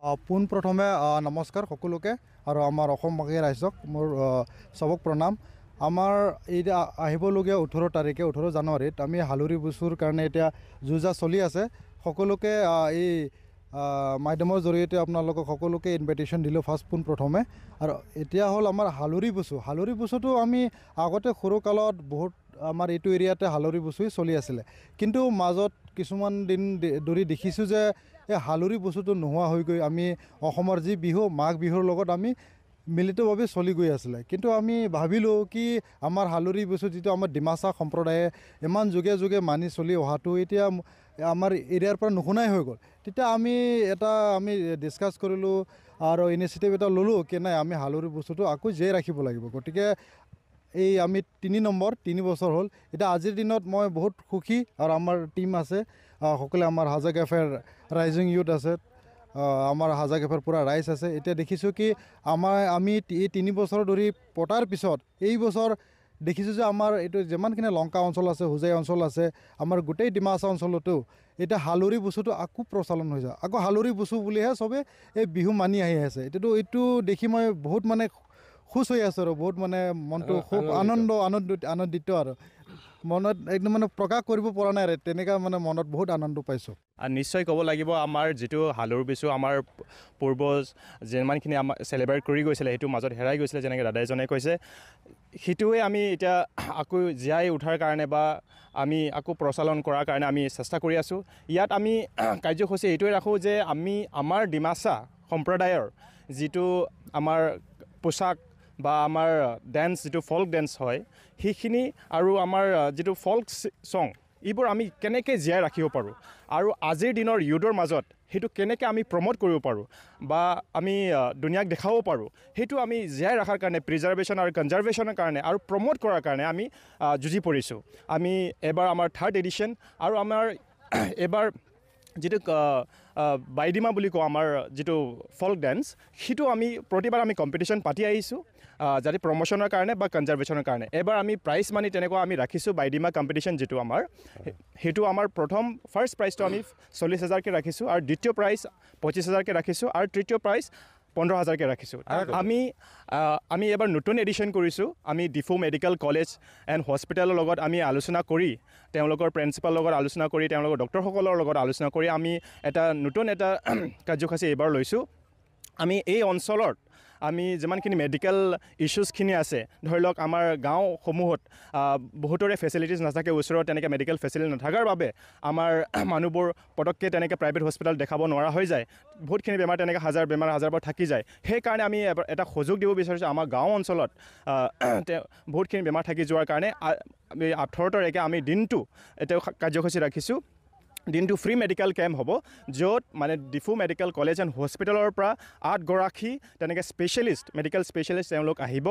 পোনপ্ৰথমে নমস্কাৰ সকলোকে আৰু আমাৰ অসমবাসী ৰাইজক মোৰ চবক প্ৰণাম। আমাৰ এই আহিবলগীয়া 18 জানুৱাৰীত আমি হালুৰি বুচুৰ কাৰণে এতিয়া যুঁজা চলি আছে। সকলোকে এই মাধ্যমৰ জৰিয়তে আপোনালোকক সকলোকে ইনভাইটেশ্যন দিলোঁ পোনপ্ৰথমে। আৰু এতিয়া হ'ল আমাৰ হালুৰি বুচুটো আমি আগতে সৰুকালত বহুত আমাৰ এইটো এৰিয়াতে হালুৰি বুচুই চলি আছিলে, কিন্তু মাজত কিছুমান দিন ধৰি দেখিছোঁ যে এই হালুৰি বুচুটো নোহোৱা হৈ গৈ আমি অসমৰ যি বিহু মাঘ বিহুৰ লগত আমি মিলিতভাৱে চলি গৈ আছিলে। কিন্তু আমি ভাবিলোঁ কি আমাৰ হালুৰি বুচু যিটো আমাৰ ডিমাচা সম্প্ৰদায়ে ইমান যুগে যুগে মানি চলি অহাটো এতিয়া আমাৰ এৰিয়াৰ পৰা নুশুনাই হৈ গ'ল। তেতিয়া আমি ডিছকাছ কৰিলোঁ আৰু ইনিচিয়েটিভ এটা ল'লোঁ কি নাই আমি হালুৰি বুচুটো আকৌ জীয়াই ৰাখিব লাগিব। গতিকে এই আমি 3 বছৰ হ'ল। এতিয়া আজিৰ দিনত মই বহুত সুখী আৰু আমাৰ টীম আছে সকলোৱে, আমাৰ হাজা কেফেৰ ৰাইজিং ইউথ আছে, আমাৰ হাজা কেফেৰ পূৰা ৰাইজ আছে। এতিয়া দেখিছোঁ কি আমি এই 3 বছৰ ধৰি পতাৰ পিছত এই বছৰ দেখিছোঁ যে আমাৰ এইটো যিমানখিনি লংকা অঞ্চল আছে, হোজাই অঞ্চল আছে, আমাৰ গোটেই ডিমাচা অঞ্চলতো এতিয়া হালুৰি বুচুটো আকৌ প্ৰচলন হৈ যায়। আকৌ হালুৰি বুচু বুলিহে চবে এই বিহু মানি আহি আছে। এইটো দেখি মই বহুত খুশ হৈ আছোঁ আৰু বহুত মনটো খুব আনন্দিত আৰু মনত একদম প্ৰকাশ কৰিব পৰা নাই আৰু তেনেকুৱা মনত বহুত আনন্দ পাইছোঁ। নিশ্চয় ক'ব লাগিব, আমাৰ যিটো হালুৰি বুচু আমাৰ পূৰ্বজ যিমানখিনি আমাৰ চেলিব্ৰেট কৰি গৈছিলে সেইটো মাজত হেৰাই গৈছিলে, যেনেকৈ দাদাইজনে কৈছে, সেইটোৱে আমি এতিয়া আকৌ জীয়াই উঠাৰ কাৰণে বা আমি আকৌ প্ৰচলন কৰাৰ কাৰণে আমি চেষ্টা কৰি আছোঁ। ইয়াত আমি কাৰ্যসূচী এইটোৱে ৰাখোঁ যে আমি আমাৰ ডিমাচা সম্প্ৰদায়ৰ যিটো আমাৰ পোচাক বা আমাৰ ডেন্স যিটো ফল্ক ডেন্স হয় সেইখিনি আৰু আমাৰ যিটো ফল্ক ছং এইবোৰ আমি কেনেকৈ জীয়াই ৰাখিব পাৰোঁ আৰু আজিৰ দিনৰ ইউথৰ মাজত সেইটো কেনেকৈ আমি প্ৰমোট কৰিব পাৰোঁ বা আমি দুনিয়াক দেখাব পাৰোঁ, সেইটো আমি জীয়াই ৰখাৰ কাৰণে প্ৰিজাৰ্ভেশ্যন আৰু কনজাৰ্ভেশ্যনৰ কাৰণে আৰু প্ৰমোট কৰাৰ কাৰণে আমি যুঁজি পৰিছোঁ। আমি এবাৰ আমাৰ 3rd এডিশ্যন আৰু আমাৰ এবাৰ যিটো বাইডিমা বুলি কওঁ আমাৰ যিটো ফল্ক ডেন্স, সেইটো আমি প্ৰতিবাৰ আমি কম্পিটিশ্যন পাতি আহিছোঁ যাতে প্ৰমোশ্যনৰ কাৰণে বা কনজাৰ্ভেশ্যনৰ কাৰণে। এবাৰ আমি প্ৰাইজ মানি তেনেকুৱা আমি ৰাখিছোঁ। বাইডিমা কম্পিটিশ্যন যিটো আমাৰ সেইটো আমাৰ ফাৰ্ষ্ট প্ৰাইজটো আমি 40,000কৈ ৰাখিছোঁ আৰু দ্বিতীয় প্ৰাইজ 25,000কৈ ৰাখিছোঁ আৰু তৃতীয় প্ৰাইজ 15,000কৈ ৰাখিছোঁ। আমি এবাৰ নতুন এডিশ্যন কৰিছোঁ। আমি ডিফু মেডিকেল কলেজ এণ্ড হস্পিটেলৰ লগত আমি আলোচনা কৰি, তেওঁলোকৰ প্ৰিন্সিপালৰ লগত আলোচনা কৰি, তেওঁলোকৰ ডক্টৰসকলৰ লগত আলোচনা কৰি আমি নতুন এটা কাৰ্যসূচী এইবাৰ লৈছোঁ। আমি এই অঞ্চলত আমি যিমানখিনি মেডিকেল ইছ্যুজখিনি আছে, ধৰি লওক আমাৰ গাঁওসমূহত বহুতৰে ফেচিলিটিজ নাথাকে, ওচৰত তেনেকৈ মেডিকেল ফেচিলিটি নাথাকাৰ বাবে আমাৰ মানুহবোৰ পটককৈ তেনেকৈ প্ৰাইভেট হস্পিটেল দেখাব নোৱাৰা হৈ যায়। বহুতখিনি বেমাৰ তেনেকৈ হাজাৰবাৰ থাকি যায়। সেইকাৰণে আমি এটা সুযোগ দিব বিচাৰিছোঁ আমাৰ গাঁও অঞ্চলত বহুতখিনি বেমাৰ থাকি যোৱাৰ কাৰণে 18 তাৰিখে আমি দিনটো এটা কাৰ্যসূচী ৰাখিছোঁ। দিনটো ফ্ৰী মেডিকেল কেম্প হ'ব, য'ত ডিফু মেডিকেল কলেজ এণ্ড হস্পিটেলৰ পৰা 8 গৰাকী তেনেকৈ মেডিকেল স্পেচিয়েলিষ্ট তেওঁলোক আহিব।